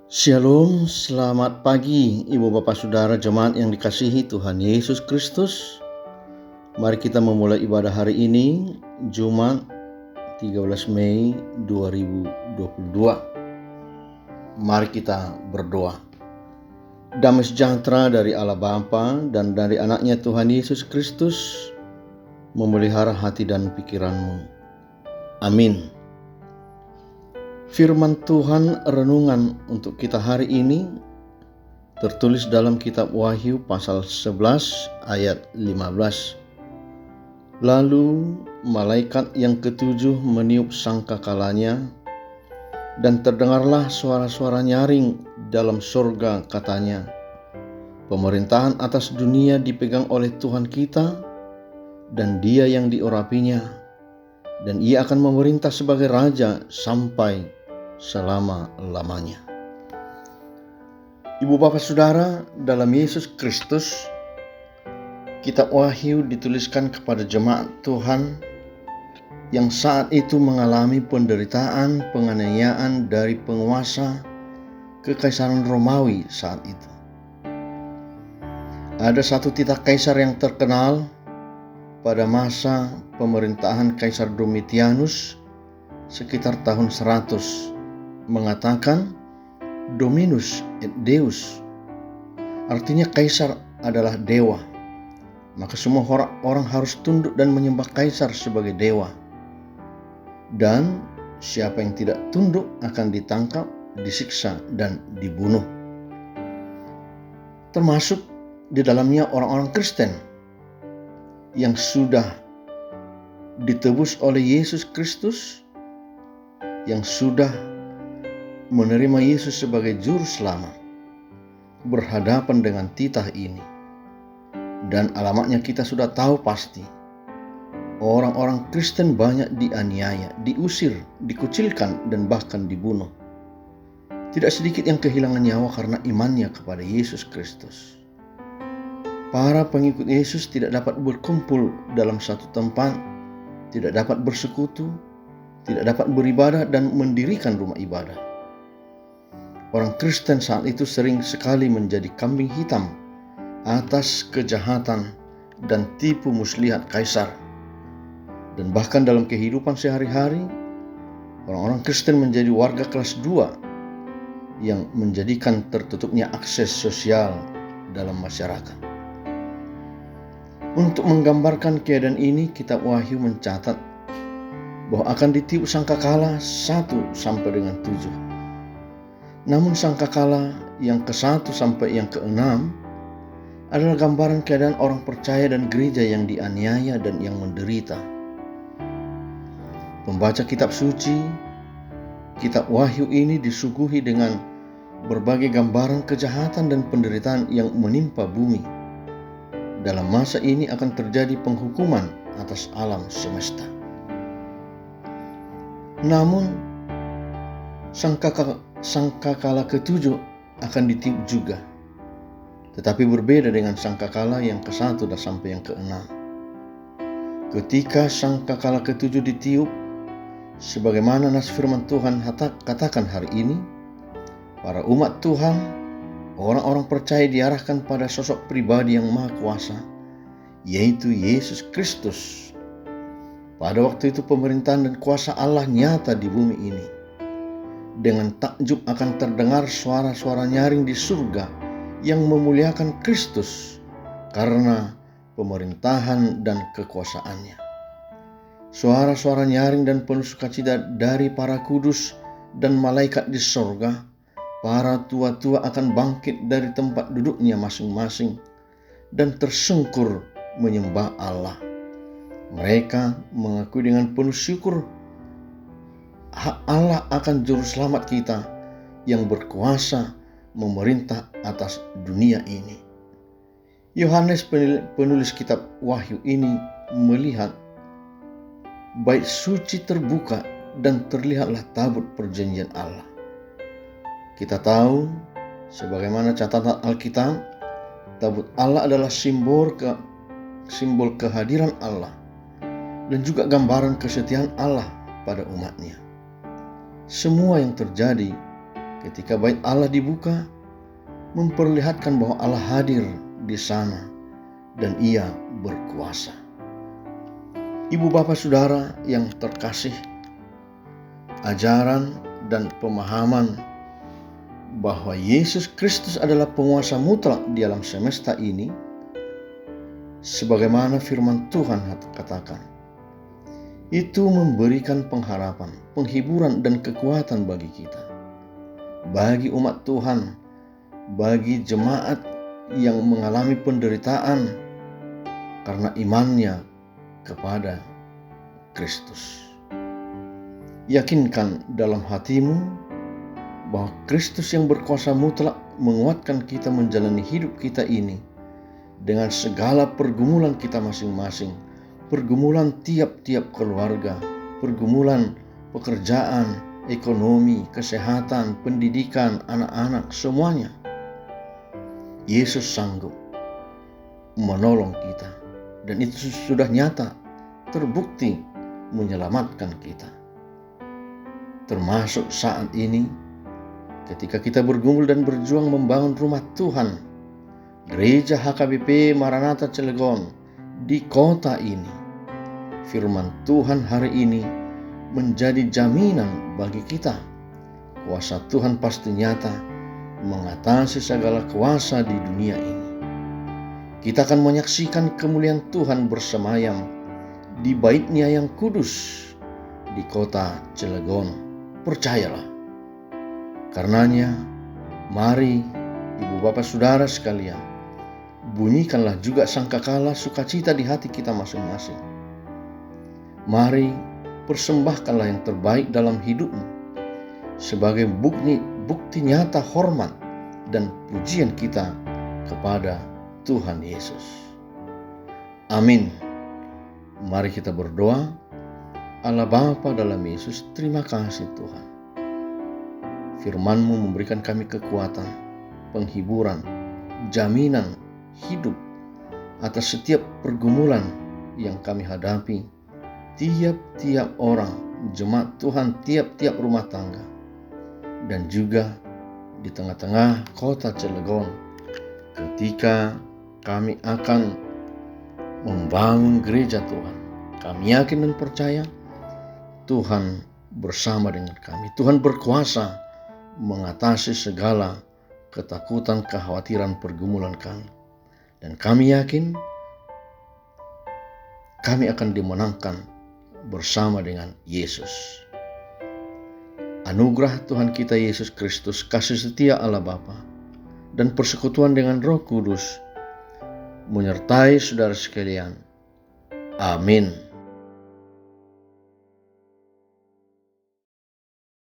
Shalom, selamat pagi Ibu Bapak Saudara jemaat yang dikasihi Tuhan Yesus Kristus. Mari kita memulai ibadah hari ini, Jumat 13 Mei 2022. Mari kita berdoa. Damai sejahtera dari Allah Bapa dan dari anaknya Tuhan Yesus Kristus memelihara hati dan pikiranmu. Amin. Firman Tuhan renungan untuk kita hari ini tertulis dalam kitab Wahyu pasal 11 ayat 15. Lalu malaikat yang ketujuh meniup sangkakalanya, dan terdengarlah suara-suara nyaring dalam surga, katanya, pemerintahan atas dunia dipegang oleh Tuhan kita dan Dia yang diurapinya, dan Ia akan memerintah sebagai Raja sampai selama-lamanya. Ibu Bapak Saudara, dalam Yesus Kristus, kitab Wahyu dituliskan kepada jemaat Tuhan yang saat itu mengalami penderitaan, penganiayaan dari penguasa Kekaisaran Romawi saat itu. Ada satu titah kaisar yang terkenal pada masa pemerintahan Kaisar Domitianus sekitar tahun 100, mengatakan Dominus et Deus, artinya kaisar adalah dewa. Maka semua orang harus tunduk dan menyembah kaisar sebagai dewa. Dan siapa yang tidak tunduk akan ditangkap, disiksa, dan dibunuh. Termasuk di dalamnya orang-orang Kristen yang sudah ditebus oleh Yesus Kristus, yang sudah menerima Yesus sebagai juru selamat, berhadapan dengan titah ini. Dan alamatnya kita sudah tahu pasti. Orang-orang Kristen banyak dianiaya, diusir, dikucilkan, dan bahkan dibunuh. Tidak sedikit yang kehilangan nyawa karena imannya kepada Yesus Kristus. Para pengikut Yesus tidak dapat berkumpul dalam satu tempat, tidak dapat bersekutu, tidak dapat beribadah dan mendirikan rumah ibadah. Orang Kristen saat itu sering sekali menjadi kambing hitam atas kejahatan dan tipu muslihat kaisar. Dan bahkan dalam kehidupan sehari-hari, orang-orang Kristen menjadi warga kelas 2 yang menjadikan tertutupnya akses sosial dalam masyarakat. Untuk menggambarkan keadaan ini, kitab Wahyu mencatat bahwa akan ditiup sangkakala 1 sampai dengan 7. Namun sangkakala yang ke-1 sampai yang ke-6 adalah gambaran keadaan orang percaya dan gereja yang dianiaya dan yang menderita. Pembaca kitab suci, kitab Wahyu ini disuguhi dengan berbagai gambaran kejahatan dan penderitaan yang menimpa bumi. Dalam masa ini akan terjadi penghukuman atas alam semesta. Namun sangkakala ke-7 akan ditiup juga, tetapi berbeda dengan sangkakala yang ke-1 dan sampai yang ke-6. Ketika sangkakala ke-7 ditiup, sebagaimana nas firman Tuhan katakan hari ini, para umat Tuhan, orang-orang percaya diarahkan pada sosok pribadi yang maha kuasa, yaitu Yesus Kristus. Pada waktu itu pemerintahan dan kuasa Allah nyata di bumi ini. Dengan takjub akan terdengar suara-suara nyaring di surga yang memuliakan Kristus karena pemerintahan dan kekuasaannya. Suara-suara nyaring dan penuh sukacita dari para kudus dan malaikat di surga. Para tua-tua akan bangkit dari tempat duduknya masing-masing dan tersungkur menyembah Allah. Mereka mengakui dengan penuh syukur Allah akan juru selamat kita yang berkuasa memerintah atas dunia ini. Yohanes penulis kitab Wahyu ini melihat bait suci terbuka dan terlihatlah tabut perjanjian Allah. Kita tahu sebagaimana catatan Alkitab, tabut Allah adalah simbol kehadiran Allah dan juga gambaran kesetiaan Allah pada umatnya. Semua yang terjadi ketika bait Allah dibuka, memperlihatkan bahwa Allah hadir di sana dan Ia berkuasa. Ibu bapak saudara yang terkasih, ajaran dan pemahaman bahwa Yesus Kristus adalah penguasa mutlak di alam semesta ini, sebagaimana firman Tuhan katakan, itu memberikan pengharapan, penghiburan dan kekuatan bagi kita, bagi umat Tuhan, bagi jemaat yang mengalami penderitaan karena imannya kepada Kristus. Yakinkan dalam hatimu bahwa Kristus yang berkuasa mutlak menguatkan kita menjalani hidup kita ini dengan segala pergumulan kita masing-masing, pergumulan tiap-tiap keluarga, pergumulan pekerjaan, ekonomi, kesehatan, pendidikan, anak-anak, semuanya. Yesus sanggup menolong kita, dan itu sudah nyata, terbukti menyelamatkan kita. Termasuk saat ini ketika kita bergumul dan berjuang membangun rumah Tuhan, Gereja HKBP Maranatha Cilegon di kota ini. Firman Tuhan hari ini menjadi jaminan bagi kita. Kuasa Tuhan pasti nyata mengatasi segala kuasa di dunia ini. Kita akan menyaksikan kemuliaan Tuhan bersemayam di bait-Nya yang kudus di kota Cilegon. Percayalah. Karenanya, mari ibu bapak saudara sekalian, bunyikanlah juga sangkakala sukacita di hati kita masing-masing. Mari persembahkanlah yang terbaik dalam hidupmu sebagai bukti nyata hormat dan pujian kita kepada Tuhan Yesus. Amin. Mari kita berdoa. Allah Bapa dalam Yesus, terima kasih Tuhan. Firman-Mu memberikan kami kekuatan, penghiburan, jaminan hidup atas setiap pergumulan yang kami hadapi, tiap-tiap orang, jemaat Tuhan, tiap-tiap rumah tangga, dan juga di tengah-tengah kota Cilegon ketika kami akan membangun gereja Tuhan. Kami yakin dan percaya Tuhan bersama dengan kami. Tuhan berkuasa mengatasi segala ketakutan, kekhawatiran, pergumulan kami. Dan kami yakin kami akan dimenangkan bersama dengan Yesus. Anugerah Tuhan kita Yesus Kristus, kasih setia Allah Bapa, dan persekutuan dengan Roh Kudus menyertai saudara sekalian. Amin.